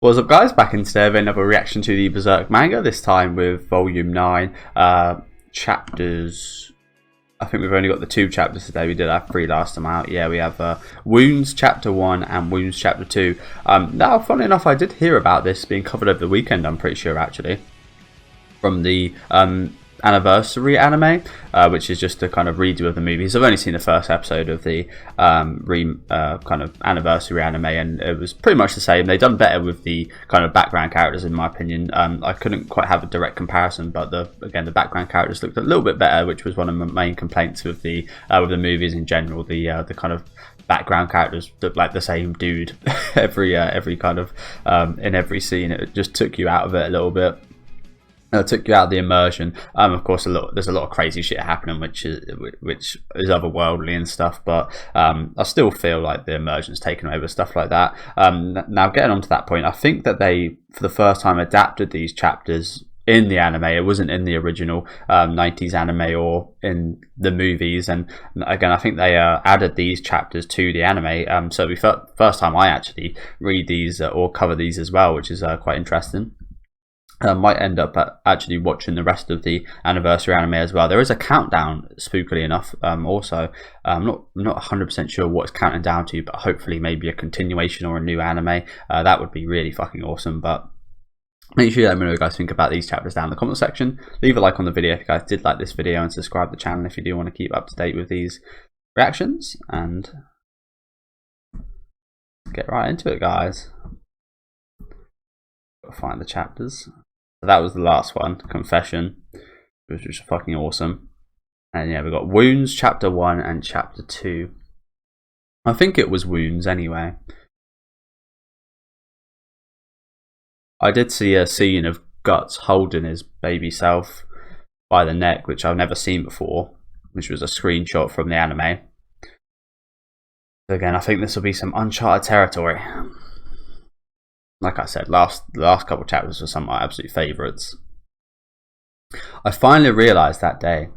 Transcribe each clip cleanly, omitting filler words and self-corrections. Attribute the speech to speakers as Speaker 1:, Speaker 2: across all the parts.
Speaker 1: What's up, guys? Back in today with another reaction to the Berserk manga, this time with volume 9, chapters. I think we've only got the 2 chapters today. We did have 3 last time out. Yeah, we have Wounds chapter 1 and Wounds chapter 2. Now, funny enough, I did hear about this being covered over the weekend, I'm pretty sure, actually, from the anniversary anime, which is just a kind of redo of the movies. I've only seen the first episode of the kind of anniversary anime, and it was pretty much the same. They've done better with the kind of background characters, in my opinion. I couldn't quite have a direct comparison, but again the background characters looked a little bit better, which was one of my main complaints with the movies in general. The kind of background characters look like the same dude every kind of in every scene. It just took you out of it a little bit. Took you out of the immersion. Of course, there's a lot of crazy shit happening, which is otherworldly and stuff. But I still feel like the immersion's taken over stuff like that. Now, getting on to that point, I think that they, for the first time, adapted these chapters in the anime. It wasn't in the original 90s anime or in the movies. And again, I think they added these chapters to the anime. So it'll be first time I actually read these or cover these as well, which is quite interesting. Might end up actually watching the rest of the anniversary anime as well. There is a countdown, spookily enough. Also, I'm not 100% sure what it's counting down to, but hopefully maybe a continuation or a new anime. That would be really fucking awesome. But make sure you let me know what you guys think about these chapters down in the comment section. Leave a like on the video if you guys did like this video, and subscribe to the channel if you do want to keep up to date with these reactions. And get right into it, guys. Gotta find the chapters. So that was the last one, Confession, which was fucking awesome. And yeah, we've got Wounds chapter 1 and chapter 2. I think it was Wounds anyway. I did see a scene of Guts holding his baby self by the neck, which I've never seen before, which was a screenshot from the anime. So again, I think this will be some uncharted territory. Like I said, the last couple of chapters were some of my absolute favourites. I finally realised that day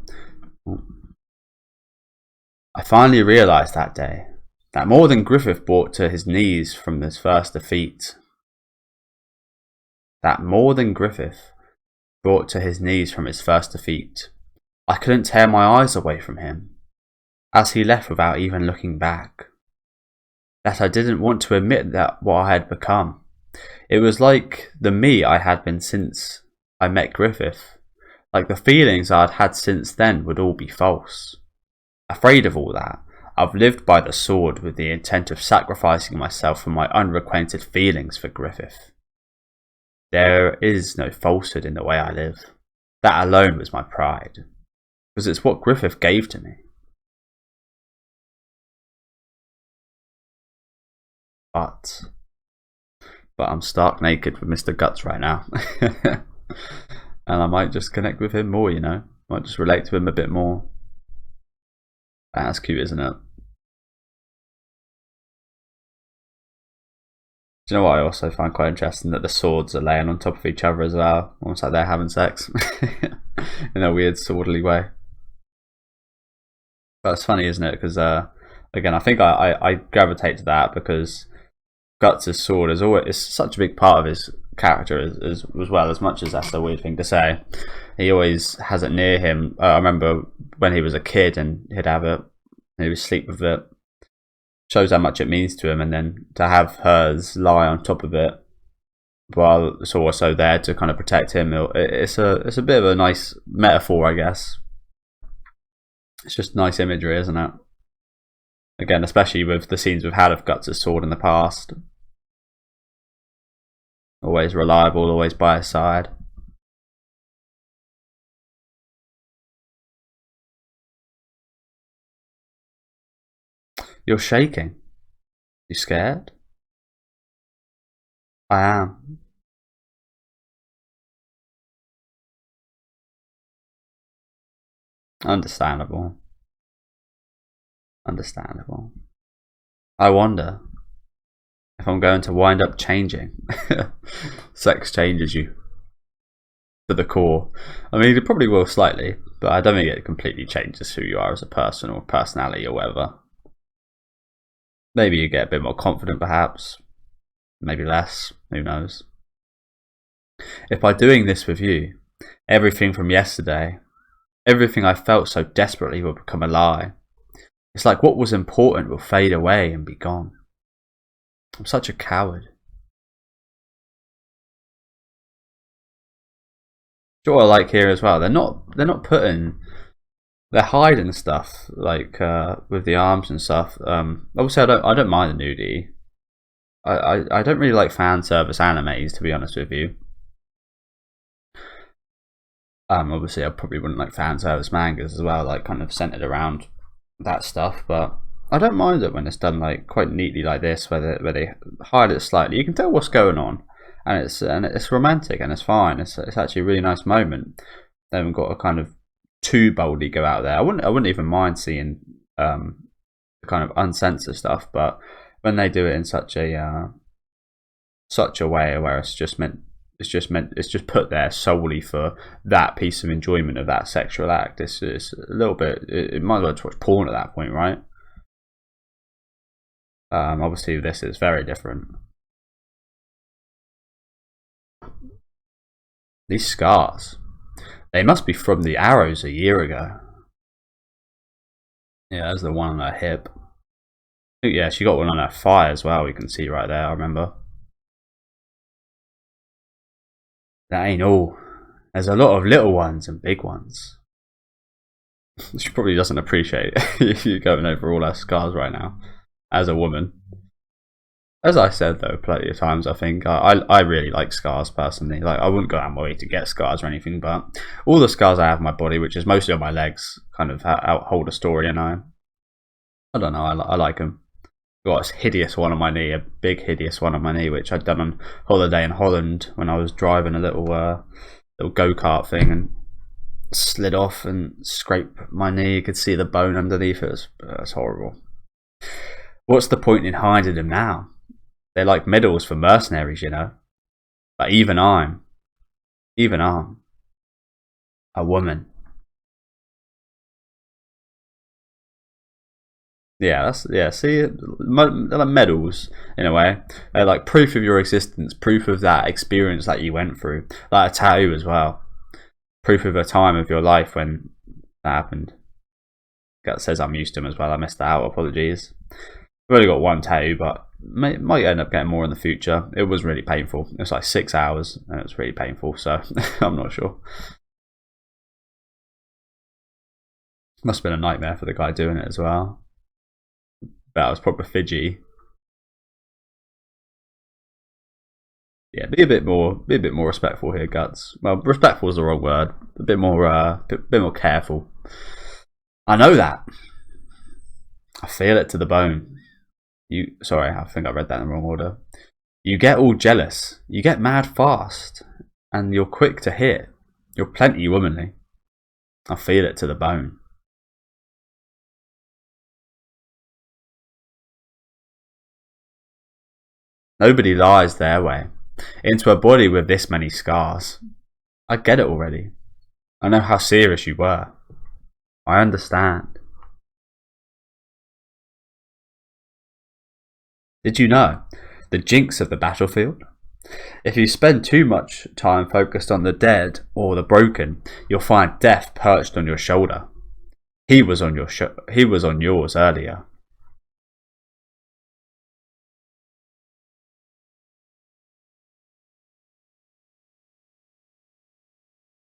Speaker 1: that more than Griffith brought to his knees from his first defeat. I couldn't tear my eyes away from him as he left without even looking back. That I didn't want to admit that what I had become. It was like the me I had been since I met Griffith. Like the feelings I'd had since then would all be false. Afraid of all that, I've lived by the sword with the intent of sacrificing myself for my unrequited feelings for Griffith. There is no falsehood in the way I live. That alone was my pride, because it's what Griffith gave to me. But I'm stark naked with Mr. Guts right now. And I might just connect with him more, you know. Might just relate to him a bit more. That's cute, isn't it? Do you know what I also find quite interesting? That the swords are laying on top of each other as well. Almost like they're having sex. In a weird, swordly way. But it's funny, isn't it? Because, again, I think I gravitate to that because Guts' sword is always such a big part of his character as well, as much as that's a weird thing to say. He always has it near him. I remember when he was a kid and he'd have it, and he would sleep with it. Shows how much it means to him, and then to have hers lie on top of it while it's also there to kind of protect him. It's a bit of a nice metaphor, I guess. It's just nice imagery, isn't it? Again, especially with the scenes we've had of Guts' sword in the past. Always reliable, always by his side. You're shaking. You scared? I am. Understandable. I wonder if I'm going to wind up changing. Sex changes you to the core. I mean, it probably will slightly, but I don't think it completely changes who you are as a person or personality or whatever. Maybe you get a bit more confident, perhaps. maybe less. Who knows? If by doing this with you, everything from yesterday, everything I felt so desperately will become a lie. It's like what was important will fade away and be gone. I'm such a coward. What I like here as well, they're not putting, they're hiding stuff like with the arms and stuff. Obviously, I don't mind the nudity. I don't really like fan service animes, to be honest with you. Obviously, I probably wouldn't like fan service mangas as well, like kind of centered around that stuff. But I don't mind it when it's done like quite neatly like this, where they hide it slightly. You can tell what's going on, and it's romantic and it's fine. It's actually a really nice moment. They haven't got to kind of too boldly go out there. I wouldn't even mind seeing kind of uncensored stuff, but when they do it in such a way where it's just put there solely for that piece of enjoyment of that sexual act, it's a little bit, it might as well watch porn at that point, right? Obviously this is very different. These scars, they must be from the arrows a year ago. Yeah, there's the one on her hip. Yeah, she got one on her thigh as well, we can see right there, I remember. That ain't all. There's a lot of little ones and big ones. She probably doesn't appreciate you going over all her scars right now, as a woman. As I said though, plenty of times, I think I really like scars personally. Like I wouldn't go out my way to get scars or anything, but all the scars I have on my body, which is mostly on my legs, kind of hold a story. And I don't know, I like them. Got a hideous one on my knee, a big hideous one on my knee, which I'd done on holiday in Holland when I was driving a little go-kart thing and slid off and scraped my knee. You could see the bone underneath it. It was horrible. What's the point in hiding them now? They're like medals for mercenaries, you know. But even I'm a woman. Yeah, see, they're like medals in a way. They're like proof of your existence, proof of that experience that you went through. Like a tattoo as well, proof of a time of your life when that happened. That says I'm used to them as well. I missed that out. Apologies. I've only got one tattoo, but might end up getting more in the future. It was really painful. It was like 6 hours, and it was really painful. So I'm not sure. Must have been a nightmare for the guy doing it as well. That was proper Fiji. Yeah, be a bit more respectful here, Guts. Well, respectful is the wrong word. A bit more careful. I know that. I feel it to the bone. Sorry, I think I read that in the wrong order. You get all jealous. You get mad fast, and you're quick to hit. You're plenty womanly. I feel it to the bone. Nobody lies their way into a body with this many scars. I get it already. I know how serious you were. I understand. Did you know the jinx of the battlefield? If you spend too much time focused on the dead or the broken, you'll find death perched on your shoulder. He was on yours earlier.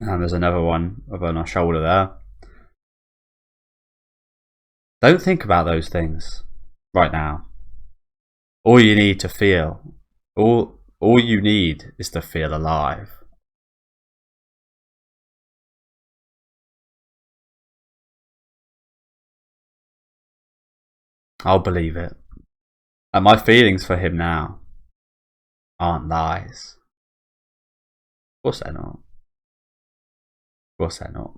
Speaker 1: And there's another one on our shoulder there. Don't think about those things right now. All you need to feel, all you need is to feel alive. I'll believe it. And my feelings for him now aren't lies. Of course they're not. Of course they're not.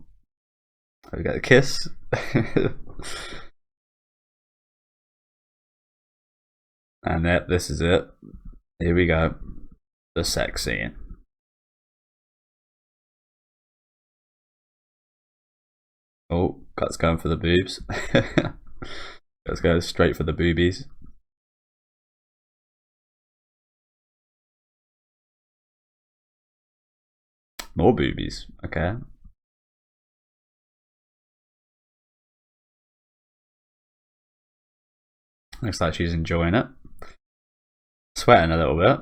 Speaker 1: Have we got a kiss? And this is it. Here we go. The sex scene. Oh, Guts going for the boobs. Let's go straight for the boobies. More boobies. Okay. Looks like she's enjoying it. Sweating a little bit.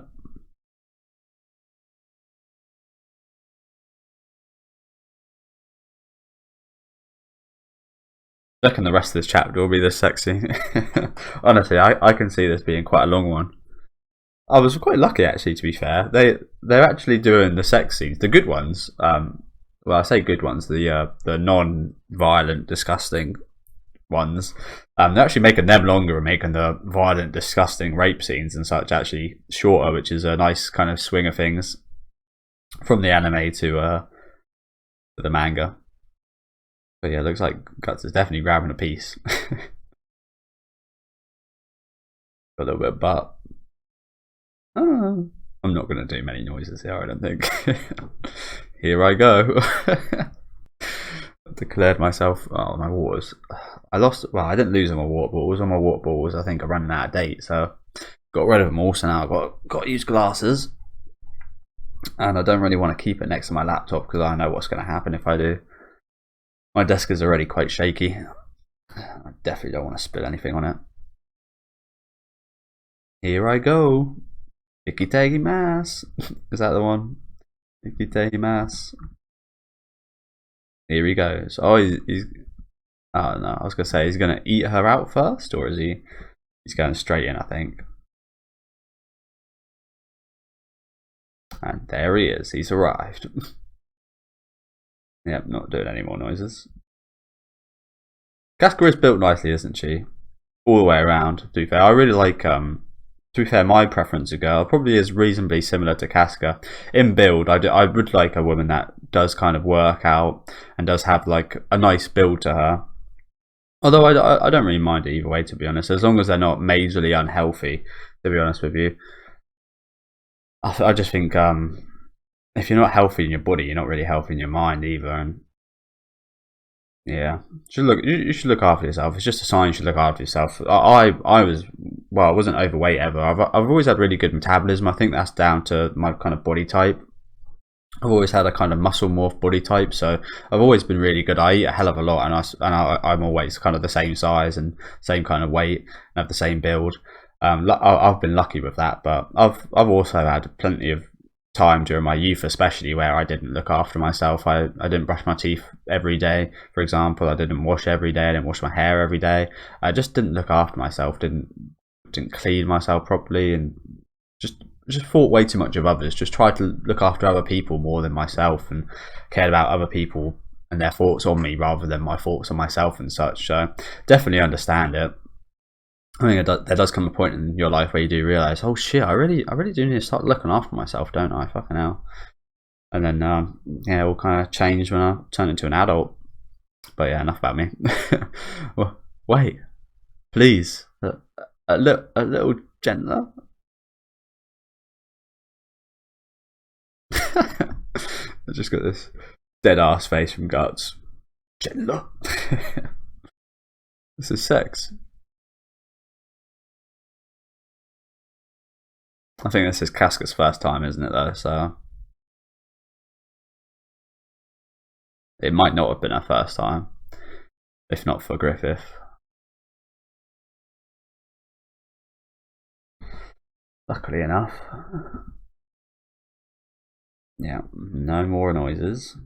Speaker 1: I reckon the rest of this chapter will be this sexy. Honestly, I can see this being quite a long one. I was quite lucky, actually, to be fair. They're actually doing the sex scenes, the good ones. Well, I say good ones, the non-violent, disgusting ones. They're actually making them longer and making the violent, disgusting rape scenes and such actually shorter, which is a nice kind of swing of things from the anime to the manga. But yeah, it looks like Guts is definitely grabbing a piece. A little bit of butt. I'm not going to do many noises here, I don't think. Here I go. Declared myself. Oh, my waters. I lost. Well, I didn't lose all my water balls. All my water balls, I think, are running out of date. So got rid of them all. So now I've got to use glasses. And I don't really want to keep it next to my laptop because I know what's going to happen if I do. My desk is already quite shaky. I definitely don't want to spill anything on it. Here I go. Ikiteimasu. Is that the one? Ikiteimasu. Here he goes. Oh, he's. Oh no, I was gonna say he's gonna eat her out first, or is he? He's going straight in, I think. And there he is. He's arrived. Yep, not doing any more noises. Casca is built nicely, isn't she? All the way around. To be fair, I really like. To be fair, my preference of girl probably is reasonably similar to Casca. In build, I would like a woman that does kind of work out and does have like a nice build to her. Although I don't really mind it either way, to be honest, as long as they're not majorly unhealthy. To be honest with you, I just think if you're not healthy in your body, you're not really healthy in your mind either. And yeah, you should look after yourself. It's just a sign you should look after yourself. I wasn't overweight ever. I've always had really good metabolism. I think that's down to my kind of body type. I've always had a kind of muscle morph body type, so I've always been really good. I eat a hell of a lot, and I'm always kind of the same size and same kind of weight and have the same build. I've been lucky with that, but I've also had plenty of time during my youth, especially where I didn't look after myself. I didn't brush my teeth every day, for example. I didn't wash every day. I didn't wash my hair every day. I just didn't look after myself. Didn't clean myself properly, and just thought way too much of others. Just tried to look after other people more than myself, and cared about other people and their thoughts on me rather than my thoughts on myself and such. So definitely understand it. I think there does come a point in your life where you do realise, oh shit, I really do need to start looking after myself, don't I? Fucking hell. And then yeah, it will kind of change when I turn into an adult. But yeah, enough about me. Well, wait, please, a little gentler. I just got this dead ass face from Guts. Gentler. This is sex. I think this is Casca's first time, isn't it, though? So it might not have been her first time, if not for Griffith. Luckily enough. Yeah, no more noises.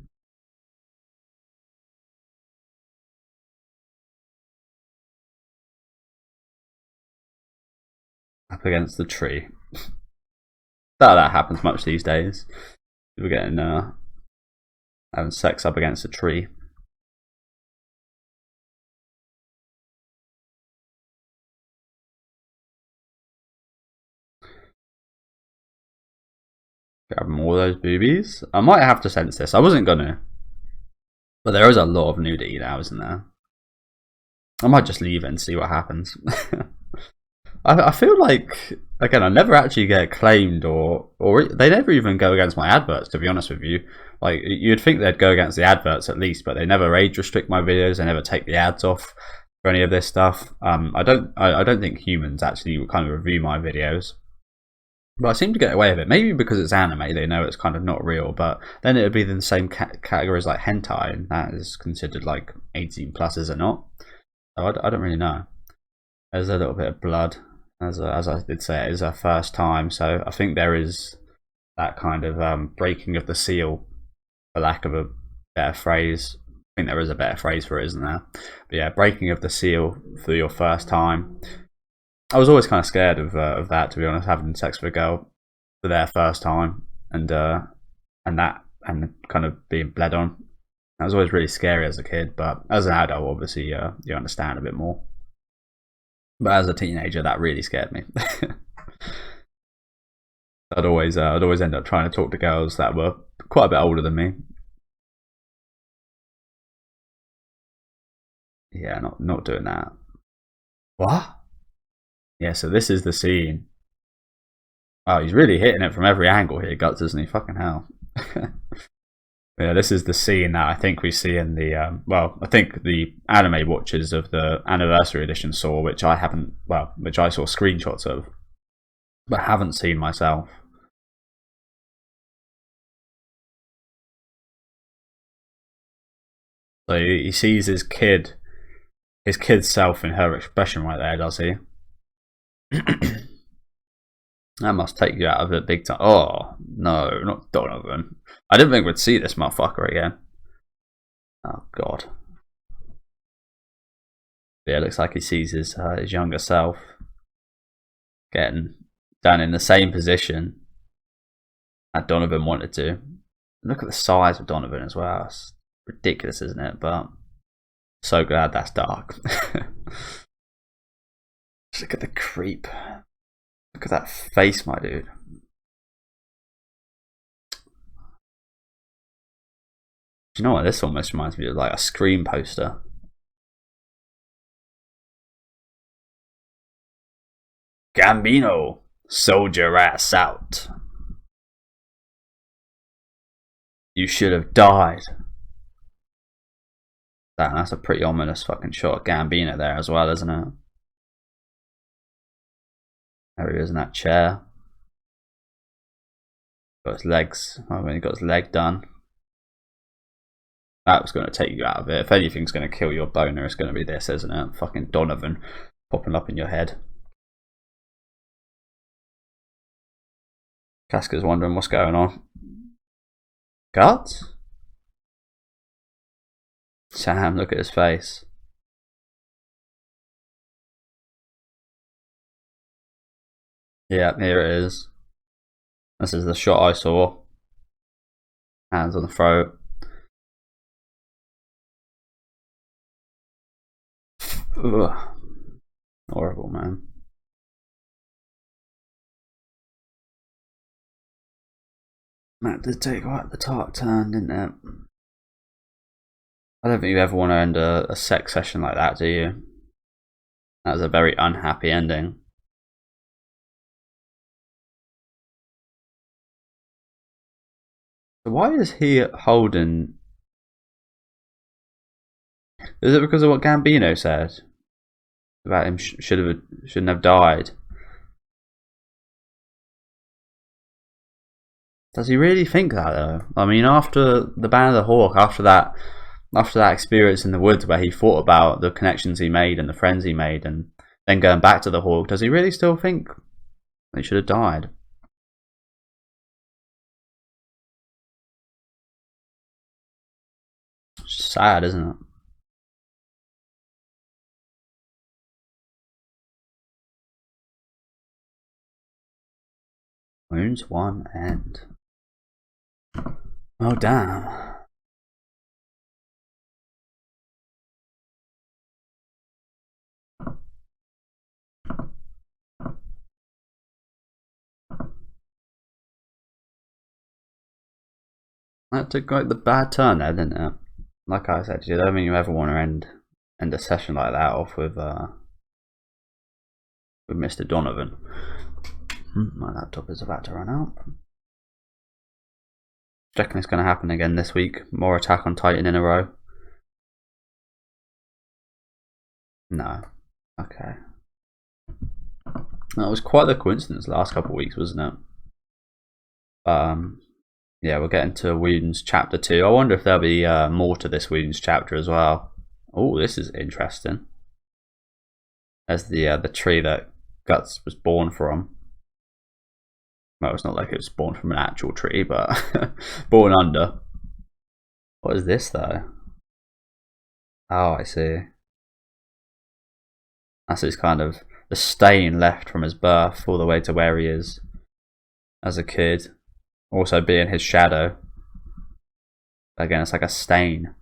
Speaker 1: Up against the tree. That happens much these days. We're getting having sex up against a tree. Grab more of those boobies. I might have to censor this. I wasn't gonna, but there is a lot of nudity now, isn't there? I might just leave it and see what happens. I feel like, again, I never actually get claimed or they never even go against my adverts, to be honest with you. Like, you'd think they'd go against the adverts at least, but they never age restrict my videos. They never take the ads off for any of this stuff. I don't think humans actually kind of review my videos. But I seem to get away with it. Maybe because it's anime, they know it's kind of not real. But then it would be in the same category as like hentai, and that is considered like 18 plus, is it not? So I don't really know. There's a little bit of blood, as I did say, it is our first time. So I think there is that kind of breaking of the seal, for lack of a better phrase. I think there is a better phrase for it, isn't there? But yeah, breaking of the seal for your first time. I was always kind of scared of that, to be honest, having sex with a girl for their first time, and kind of being bled on. That was always really scary as a kid, but as an adult, obviously, you understand a bit more. But as a teenager, that really scared me. I'd always end up trying to talk to girls that were quite a bit older than me. Yeah, not doing that. What? Yeah, so this is the scene. Wow, he's really hitting it from every angle here, Guts, isn't he? Fucking hell. Yeah, this is the scene that I think we see in the I think the anime watchers of the anniversary edition saw, which I saw screenshots of, but haven't seen myself. So he sees his kid's self in her expression right there, does he? That must take you out of it big time. Oh, no, not Donovan. I didn't think we'd see this motherfucker again. Oh, God. Yeah, it looks like he sees his younger self getting down in the same position that Donovan wanted to. Look at the size of Donovan as well. It's ridiculous, isn't it? But so glad that's dark. Just look at the creep. Look at that face, my dude. Do you know what? This almost reminds me of like a Scream poster. Gambino, sold your ass out. You should have died. Damn, that's a pretty ominous fucking shot of Gambino there as well, isn't it? There he is in that chair. Got his legs. He got his leg done. That was going to take you out of it. If anything's going to kill your boner, it's going to be this, isn't it? Fucking Donovan popping up in your head. Casca's wondering what's going on. Guts? Sam, look at his face. Yeah, here it is. This is the shot I saw. Hands on the throat. Ugh. Horrible, man. That did take quite the dark turn, didn't it? I don't think you ever want to end a sex session like that, do you? That was a very unhappy ending. So why is he holding? Is it because of what Gambino said about him shouldn't have died? Does he really think that though? I mean, after the Band of the Hawk, after that experience in the woods where he thought about the connections he made and the friends he made, and then going back to the Hawk, does he really still think he should have died? It's sad, isn't it? Wounds one end. Oh damn. That took like the bad turn there, didn't it? Like I said, I don't think you ever want to end a session like that off with Mr. Donovan. My laptop is about to run out. Checking it's going to happen again this week. More Attack on Titan in a row. No. Okay. That was quite the coincidence the last couple of weeks, wasn't it? Yeah, we're getting to Wounds Chapter 2. I wonder if there'll be more to this Wounds chapter as well. Oh, this is interesting. There's the tree that Guts was born from. Well, it's not like it was born from an actual tree, but born under. What is this, though? Oh, I see. That's his kind of the stain left from his birth all the way to where he is as a kid. Also being his shadow. Again, it's like a stain.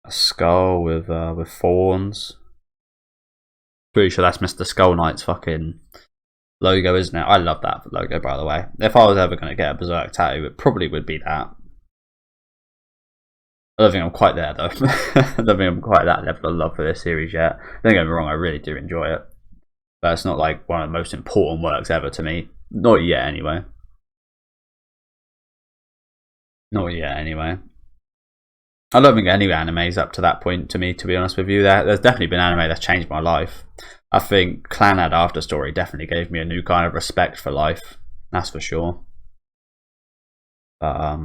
Speaker 1: A skull with thorns. Pretty sure that's Mr. Skull Knight's fucking logo, isn't it? I love that logo, by the way. If I was ever going to get a Berserk tattoo, it probably would be that. I don't think I'm quite there, though. I don't think I'm quite at that level of love for this series yet. Don't get me wrong, I really do enjoy it. But it's not like one of the most important works ever to me. Not yet, anyway. Not yet, anyway. I don't think any anime's up to that point to me, to be honest with you. There's definitely been anime that's changed my life. I think Clanad After Story definitely gave me a new kind of respect for life. That's for sure. But,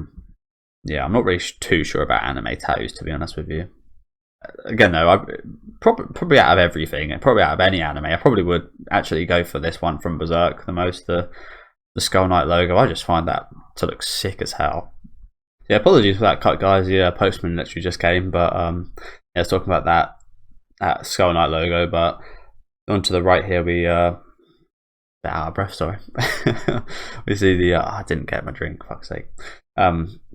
Speaker 1: yeah, I'm not really too sure about anime tattoos, to be honest with you. Again, though, I probably out of everything, probably out of any anime, I probably would actually go for this one from Berserk the most. The Skull Knight logo, I just find that to look sick as hell. Yeah, apologies for that cut, guys. Yeah, Postman literally just came, but yeah, let's talk about that Skull Knight logo. But on to the right here, we out of breath. Sorry, we see the I didn't get my drink. Fuck's sake.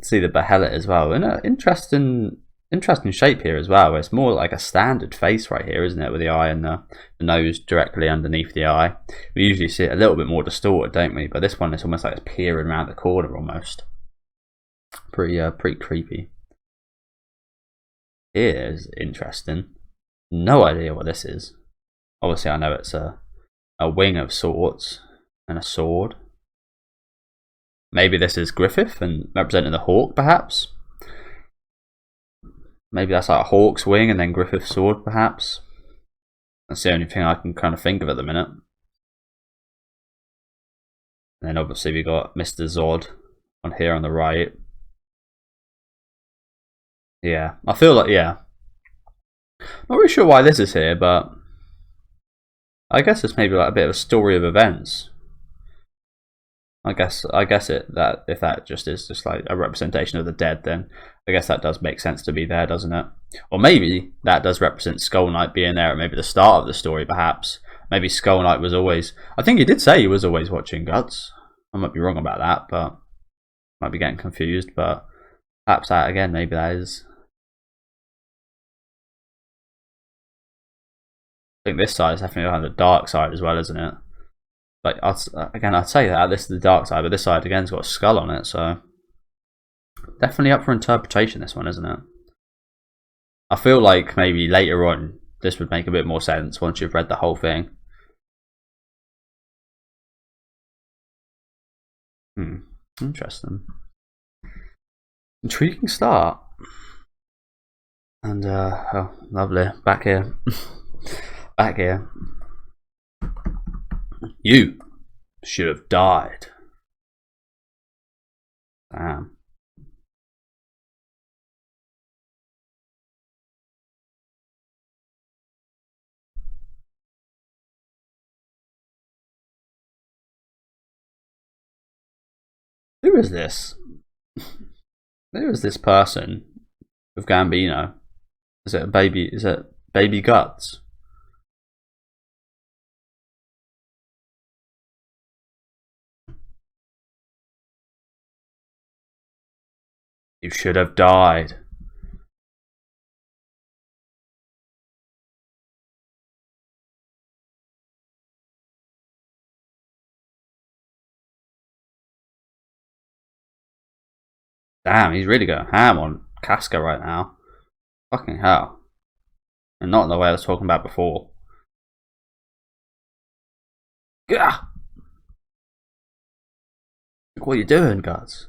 Speaker 1: See the Behelit as well. In an interesting shape here as well. It's more like a standard face right here, isn't it? With the eye and the nose directly underneath the eye. We usually see it a little bit more distorted, don't we? But this one, it's almost like it's peering around the corner almost. Pretty creepy. Here's interesting. No idea what this is. Obviously, I know it's a wing of sorts and a sword. Maybe this is Griffith and representing the hawk, perhaps. Maybe that's like a hawk's wing and then Griffith's sword, perhaps. That's the only thing I can kind of think of at the minute. And then obviously we got Mr. Zod on here on the right. Yeah, I feel like, yeah. Not really sure why this is here, but I guess it's maybe like a bit of a story of events. I guess that if that just is just like a representation of the dead, then I guess that does make sense to be there, doesn't it? Or maybe that does represent Skull Knight being there at maybe the start of the story, perhaps. Maybe Skull Knight was always... I think he did say he was always watching Guts. I might be wrong about that, but... might be getting confused, but... perhaps that, again, maybe that is... I think this side is definitely on the dark side as well, isn't it? Like, I'd say that this is the dark side, but this side again's got a skull on it, so definitely up for interpretation. This one, isn't it? I feel like maybe later on this would make a bit more sense once you've read the whole thing. Interesting, intriguing start, and oh, lovely. Back here, back here. You should have died. Damn. Who is this? Who is this person with Gambino? Is it a baby? Is it baby Guts? You should have died. Damn, he's really going ham on Casca right now. Fucking hell. And not in the way I was talking about before. Gah! What are you doing, Guts?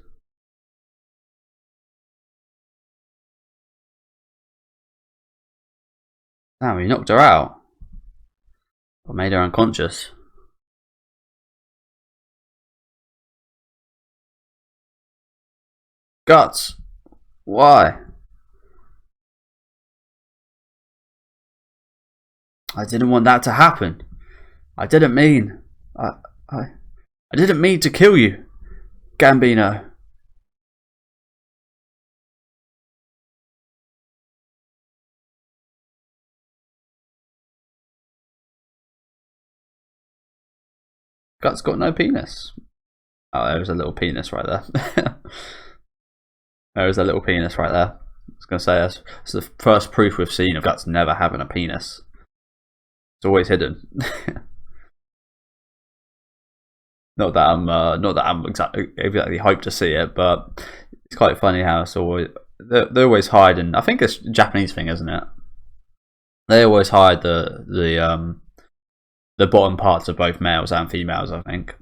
Speaker 1: Damn, he knocked her out. Or made her unconscious. Guts! Why? I didn't want that to happen. I didn't mean... I didn't mean to kill you, Gambino. Guts got no penis. Oh, there was a little penis right there. There was a little penis right there. I was going to say, that's the first proof we've seen of Guts never having a penis. It's always hidden. Not that I'm exactly hyped to see it, but it's quite funny how it's always they always hide, and I think it's a Japanese thing, isn't it? They always hide the bottom parts of both males and females, I think.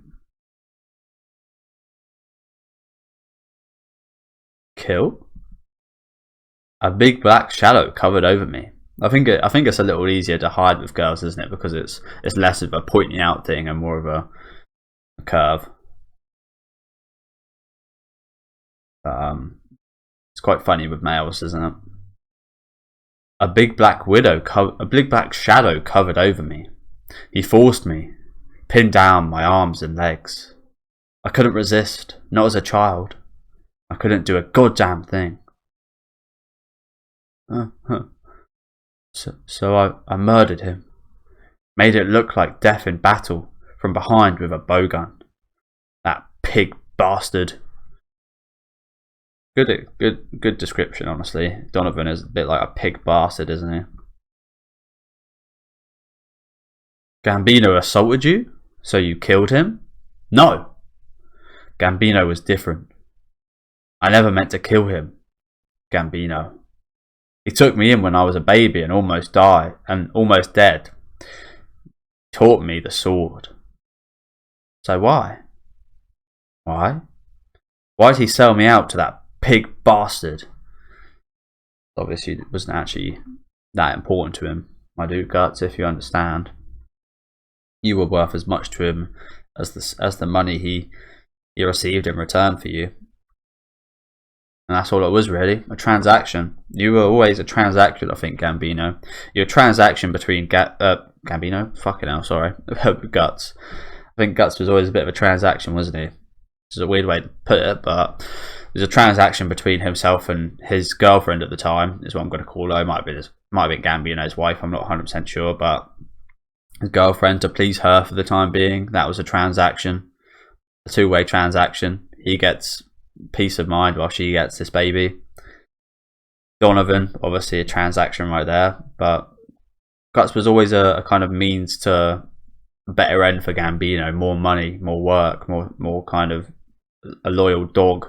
Speaker 1: Kill? A big black shadow covered over me. I think it's a little easier to hide with girls, isn't it? Because it's less of a pointing out thing and more of a curve. It's quite funny with males, isn't it? A big black shadow covered over me. He forced me, pinned down my arms and legs. I couldn't resist, not as a child. I couldn't do a goddamn thing. So I murdered him. Made it look like death in battle from behind with a bowgun. That pig bastard. Good description, honestly. Donovan is a bit like a pig bastard, isn't he? Gambino assaulted you? So you killed him? No! Gambino was different. I never meant to kill him. Gambino. He took me in when I was a baby and almost dead. He taught me the sword. So why? Why? Why did he sell me out to that pig bastard? Obviously it wasn't actually that important to him. My dude Guts, if you understand. You were worth as much to him as the money he received in return for you. And that's all it was, really. A transaction. You were always a transaction, I think, Gambino. You're a transaction between Gambino? Fucking hell, sorry. Guts. I think Guts was always a bit of a transaction, wasn't he? Which is a weird way to put it, but there's a transaction between himself and his girlfriend at the time, is what I'm going to call her. It might have been Gambino's wife, I'm not 100% sure, but his girlfriend, to please her for the time being. That was a transaction. A two-way transaction. He gets peace of mind while she gets this baby. Donovan, obviously a transaction right there, but Guts was always a kind of means to a better end for Gambino. More money, more work, more kind of a loyal dog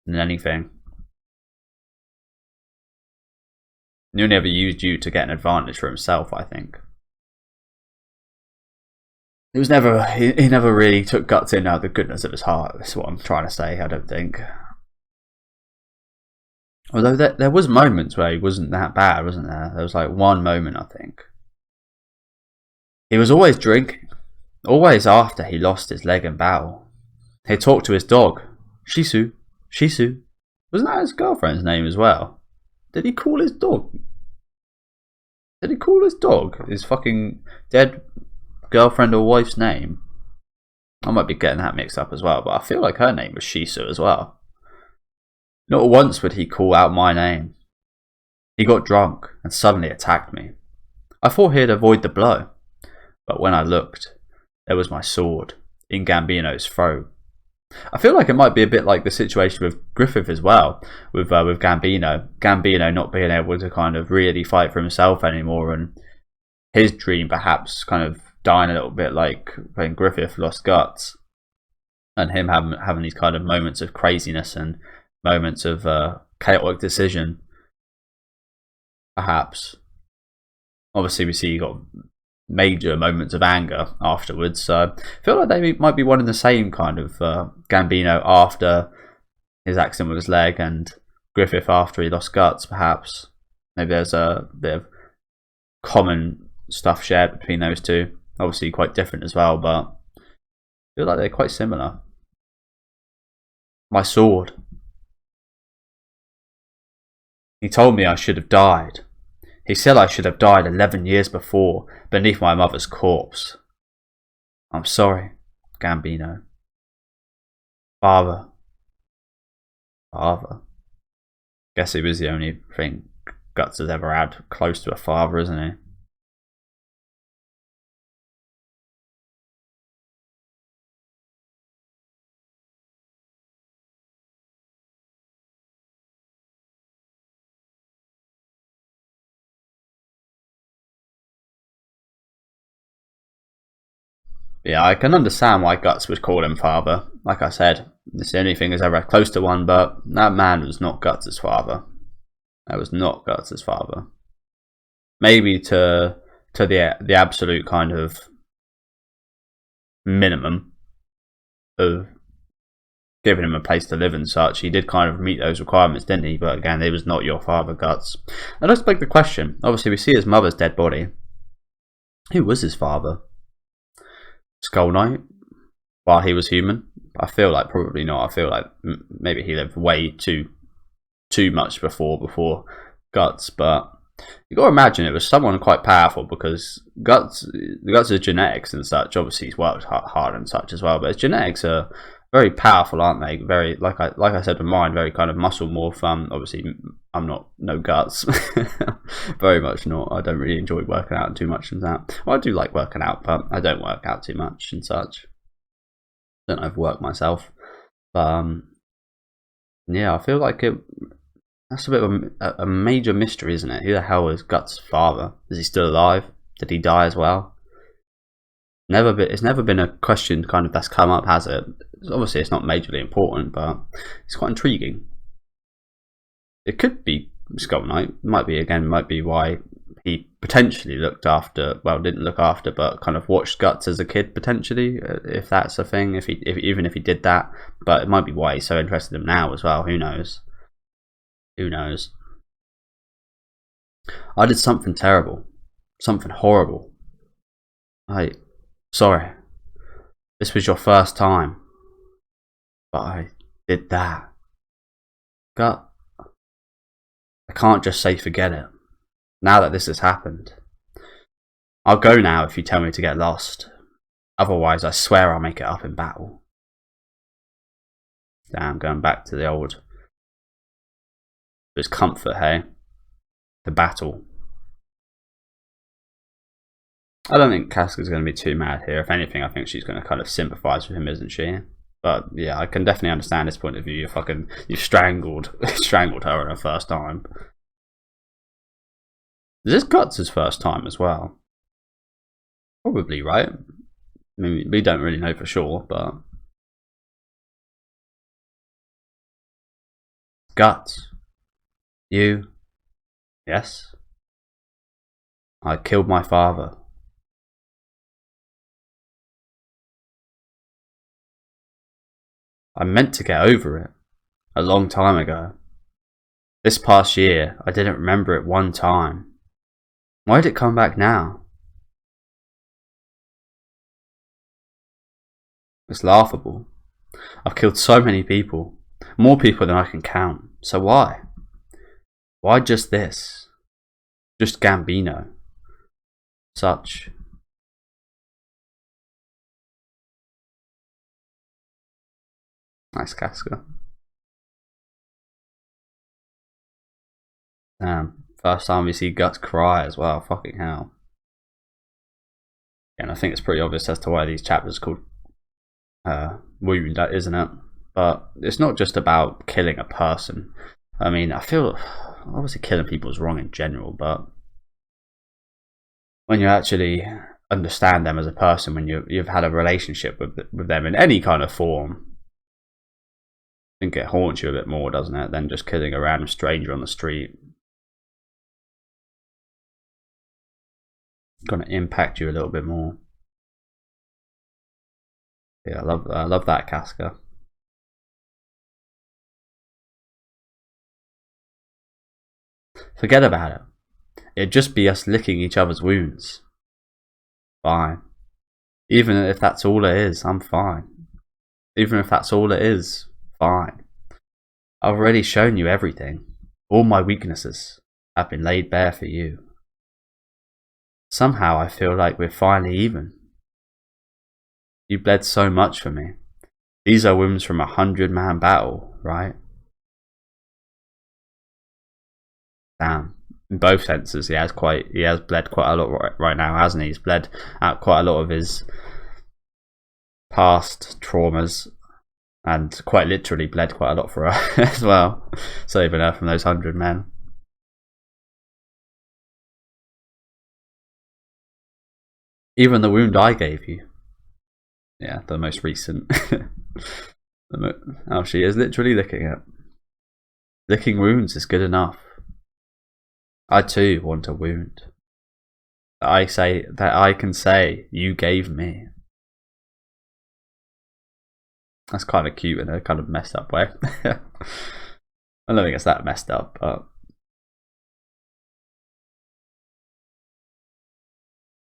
Speaker 1: than anything. He only ever used you to get an advantage for himself, I think. It was never, he never really took Guts in out of the goodness of his heart. That's what I'm trying to say, I don't think. Although there was moments where he wasn't that bad, wasn't there? There was like one moment, I think. He was always drinking. Always after he lost his leg in battle. He talked to his dog. Shisu. Shisu. Wasn't that his girlfriend's name as well? Did he call his dog? Did he call his dog his fucking dead girlfriend or wife's name? I might be getting that mixed up as well, but I feel like her name was Shisu as well. Not once would he call out my name. He got drunk and suddenly attacked me. I thought he'd avoid the blow, but when I looked, there was my sword in Gambino's throat. I feel like it might be a bit like the situation with Griffith as well, with Gambino. Gambino not being able to kind of really fight for himself anymore, and his dream perhaps kind of dying a little bit, like when Griffith lost Guts, and him having these kind of moments of craziness and moments of chaotic decision. Perhaps. Obviously, we see he got major moments of anger afterwards. So I feel like they might be one and the same kind of Gambino after his accident with his leg, and Griffith after he lost Guts. Perhaps maybe there's a bit of common stuff shared between those two. Obviously quite different as well, but I feel like they're quite similar. My sword. He told me I should have died. He said I should have died 11 years before, beneath my mother's corpse. I'm sorry, Gambino. Father. Father. Guess he was the only thing Guts has ever had close to a father, isn't he? Yeah, I can understand why Guts would call him father. Like I said, it's the only thing he's ever had close to one, but that man was not Guts' father. That was not Guts' father. Maybe to the absolute kind of minimum of giving him a place to live and such. He did kind of meet those requirements, didn't he? But again, he was not your father, Guts. And let's beg the question. Obviously, we see his mother's dead body. Who was his father? Skull Knight? While he was human? I feel like probably not. I feel like maybe he lived way too much before Guts, but you got to imagine it was someone quite powerful, because Guts' genetics and such. Obviously, he's worked hard and such as well, but his genetics are very powerful, aren't they? Very, like I said with mine, very kind of muscle morph. Obviously, I'm not no Guts, very much not. I don't really enjoy working out too much and that. Well, I do like working out, but I don't work out too much and such. I don't overwork myself, but yeah, I feel like that's a bit of a major mystery, isn't it? Who the hell is Guts' father? Is he still alive? Did he die as well? It's never been a question kind of that's come up, has it? Obviously, it's not majorly important, but it's quite intriguing. It could be Skull Knight. Might be why he potentially didn't look after, but kind of watched Guts as a kid, potentially, if that's a thing. Even if he did that, but it might be why he's so interested in him now as well. Who knows? Who knows? I did something terrible, something horrible. Sorry, this was your first time, but I did that. Gut, I can't just say forget it, now that this has happened. I'll go now if you tell me to get lost. Otherwise, I swear I'll make it up in battle. Damn, going back to the old. It's comfort, hey? The battle. I don't think Casca's going to be too mad here. If anything, I think she's going to kind of sympathise with him, isn't she? But yeah, I can definitely understand his point of view. You strangled her on her first time. Is this Guts' first time as well? Probably, right? I mean, we don't really know for sure, but Guts, you, yes, I killed my father. I meant to get over it a long time ago. This past year, I didn't remember it one time. Why did it come back now? It's laughable. I've killed so many people, more people than I can count. So why? Why just this? Just Gambino. Such. Nice Casca. Damn. First time we see Guts cry as well. Fucking hell. And I think it's pretty obvious as to why these chapters are called Wound, isn't it? But it's not just about killing a person. I mean, I feel obviously killing people is wrong in general, but when you actually understand them as a person, when you've had a relationship with them in any kind of form, I think it haunts you a bit more, doesn't it, than just killing a random stranger on the street. It's going to impact you a little bit more. Yeah, I love that, Casca. Forget about it. It'd just be us licking each other's wounds. Fine. Even if that's all it is, I'm fine. Even if that's all it is, fine. I've already shown you everything. All my weaknesses have been laid bare for you. Somehow I feel like we're finally even. You bled so much for me. These are wounds from a 100-man battle, right? Damn. In both senses, he has bled quite a lot right now, hasn't he? He's bled out quite a lot of his past traumas, and quite literally bled quite a lot for her as well, saving her from those 100 men. Even the wound I gave you. Yeah, the most recent. Oh, she is literally licking it. Licking wounds is good enough. I too want a wound that I can say you gave me. That's kind of cute in a kind of messed up way. I don't think it's that messed up, but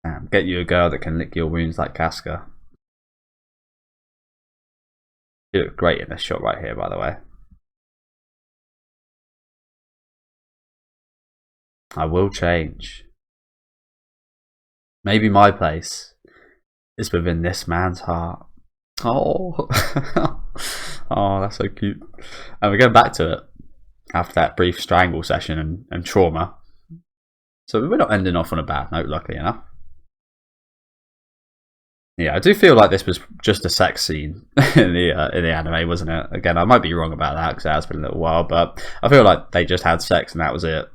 Speaker 1: damn, get you a girl that can lick your wounds like Casca. You look great in this shot right here, by the way. I will change. Maybe my place is within this man's heart. Oh, oh, that's so cute. And we're going back to it after that brief strangle session and trauma. So we're not ending off on a bad note, luckily enough. Yeah, I do feel like this was just a sex scene in the anime, wasn't it? Again, I might be wrong about that because it has been a little while, but I feel like they just had sex and that was it.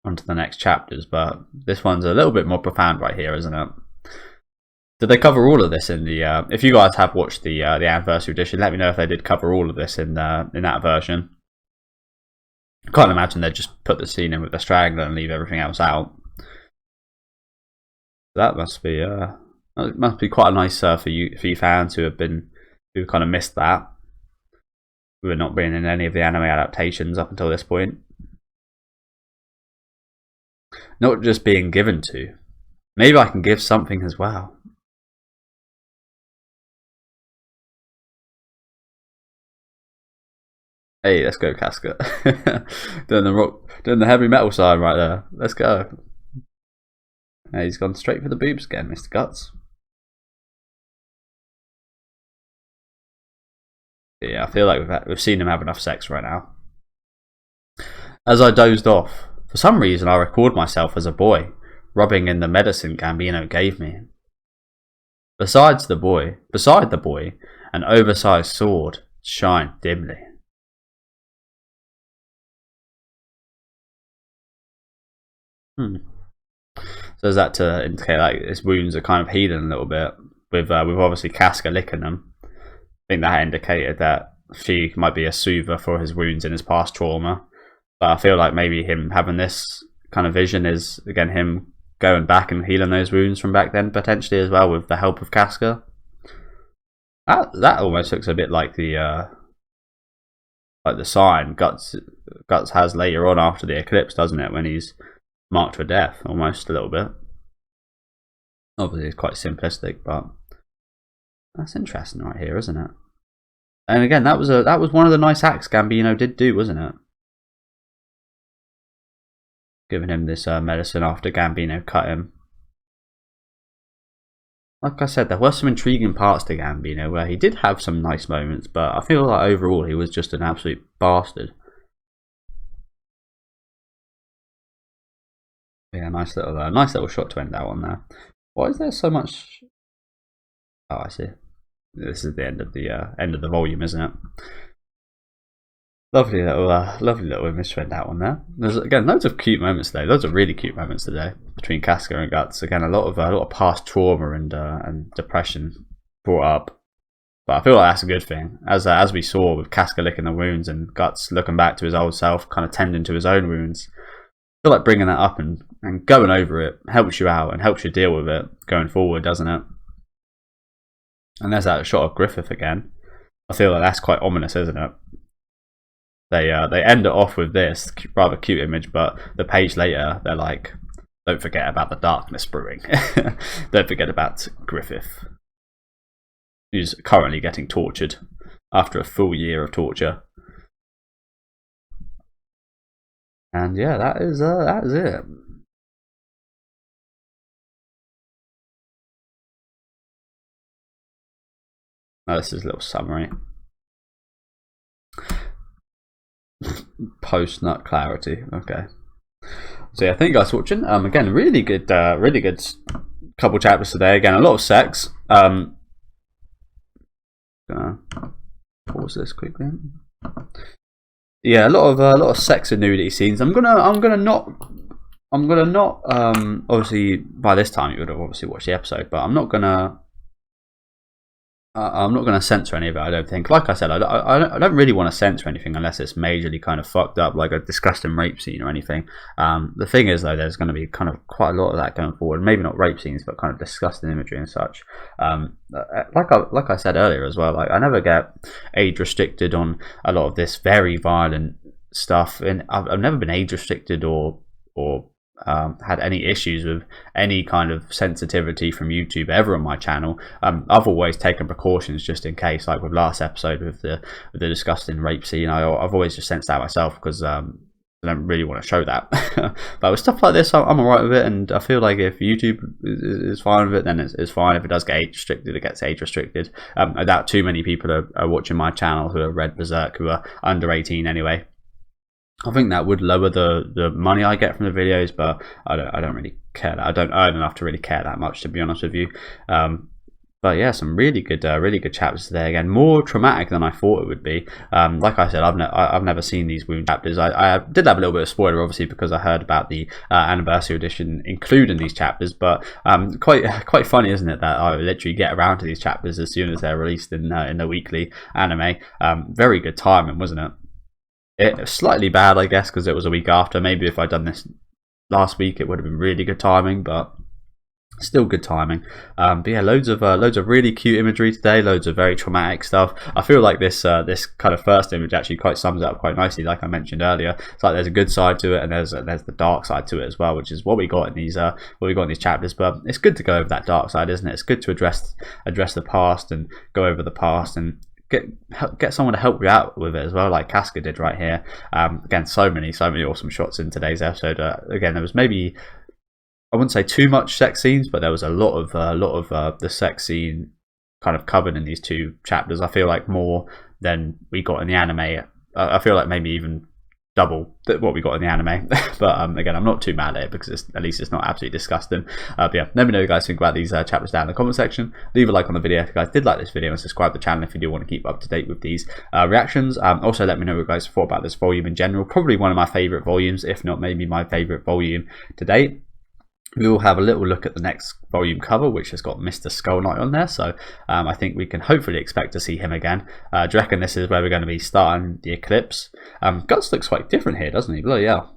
Speaker 1: On to the next chapters, but this one's a little bit more profound right here, isn't it? Did they cover all of this in the? If you guys have watched the anniversary edition, let me know if they did cover all of this in that version. I can't imagine they'd just put the scene in with the strangler and leave everything else out. That must be quite nice for you fans who kind of missed that. Who are not being in any of the anime adaptations up until this point. Not just being given to. Maybe I can give something as well. Hey, let's go, Casca. doing the heavy metal sign right there. Let's go. Yeah, he's gone straight for the boobs again, Mr. Guts. Yeah, I feel like we've seen him have enough sex right now. As I dozed off, for some reason I recalled myself as a boy, rubbing in the medicine Gambino gave me. Beside the boy, an oversized sword shined dimly. So is that to indicate like his wounds are kind of healing a little bit with obviously Casca licking them? I think that indicated that she might be a soother for his wounds in his past trauma. But I feel like maybe him having this kind of vision is again him going back and healing those wounds from back then potentially as well with the help of Casca. That almost looks a bit like the sign Guts has later on after the eclipse, doesn't it? When he's marked for death, almost a little bit. Obviously, it's quite simplistic, but that's interesting right here, isn't it? And again, that was one of the nice acts Gambino did do, wasn't it? Giving him this medicine after Gambino cut him. Like I said, there were some intriguing parts to Gambino where he did have some nice moments, but I feel like overall he was just an absolute bastard. Yeah, nice little shot to end that one there. Why is there so much? Oh, I see. This is the end of the volume, isn't it? Lovely little image to end that one there. There's again loads of cute moments today. Loads of really cute moments today between Casca and Guts. Again, a lot of past trauma and depression brought up. But I feel like that's a good thing, as we saw with Casca licking the wounds and Guts looking back to his old self, kind of tending to his own wounds. I feel like bringing that up and going over it helps you out and helps you deal with it going forward, doesn't it? And there's that shot of Griffith again. I feel like that's quite ominous, isn't it? They end it off with this rather cute image, but the page later they're like, "Don't forget about the darkness brewing. Don't forget about Griffith, who's currently getting tortured after a full year of torture." And yeah, that is it. Oh, this is a little summary. Post nut clarity. Okay. So yeah, thank you guys for watching. Again, really good couple chapters today. Again, a lot of sex. Gonna pause this quickly. Yeah, a lot of sex and nudity scenes. I'm gonna not. Obviously, by this time you would have obviously watched the episode, but I'm not gonna censor any of it. I don't think. Like I said, I don't really want to censor anything unless it's majorly kind of fucked up, like a disgusting rape scene or anything. The thing is, though, there's going to be kind of quite a lot of that going forward. Maybe not rape scenes, but kind of disgusting imagery and such. Like I said earlier as well, like I never get age restricted on a lot of this very violent stuff, and I've never been age restricted or had any issues with any kind of sensitivity from YouTube ever on my channel. I've always taken precautions just in case, like with last episode with the disgusting rape scene. I've always just censored that myself because I don't really want to show that. But with stuff like this, I'm alright with it, and I feel like if YouTube is fine with it, then it's fine. If it does get age restricted, it gets age restricted. I doubt too many people are watching my channel who have read Berserk who are under 18 anyway. I think that would lower the money I get from the videos, but I don't really care. I don't earn enough to really care that much, to be honest with you. But yeah, some really good chapters today. Again, more traumatic than I thought it would be. Like I said, I've never seen these wound chapters. I did have a little bit of spoiler, obviously, because I heard about the anniversary edition including these chapters. But quite funny, isn't it, that I literally get around to these chapters as soon as they're released in the weekly anime. Very good timing, wasn't it? It was slightly bad, I guess, because it was a week after. Maybe if I'd done this last week, it would have been really good timing, but still good timing. But yeah, loads of really cute imagery today. Loads of very traumatic stuff. I feel like this kind of first image actually quite sums it up quite nicely. Like I mentioned earlier, it's like there's a good side to it, and there's the dark side to it as well, which is what we got in these chapters. But it's good to go over that dark side, isn't it? It's good to address the past and go over the past and get someone to help you out with it as well, like Casca did right here. Again, so many awesome shots in today's episode. Again, there was maybe, I wouldn't say too much sex scenes, but there was a lot of the sex scene kind of covered in these two chapters. I feel like more than we got in the anime. I feel like maybe even double what we got in the anime. But again, I'm not too mad at it because at least it's not absolutely disgusting. But yeah, let me know what you guys think about these chapters down in the comment section. Leave a like on the video if you guys did like this video, and subscribe to the channel if you do want to keep up to date with these reactions. Also, let me know what you guys thought about this volume in general. Probably one of my favourite volumes, if not maybe my favourite volume to date. We will have a little look at the next volume cover, which has got Mr. Skull Knight on there, so I think we can hopefully expect to see him again. Do you reckon this is where we're going to be starting the eclipse? Guts looks quite different here, doesn't he? Bloody hell.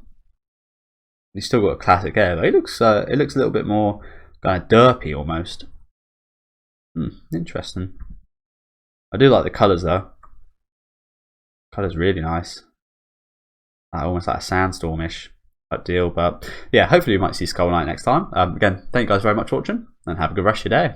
Speaker 1: He's still got a classic hair, but it looks a little bit more kind of derpy almost. Interesting. I do like the colours though. Colours really nice. Almost like a sandstormish deal. But yeah, hopefully we might see Skull Knight next time. Again, thank you guys very much for watching, and have a good rest of your day.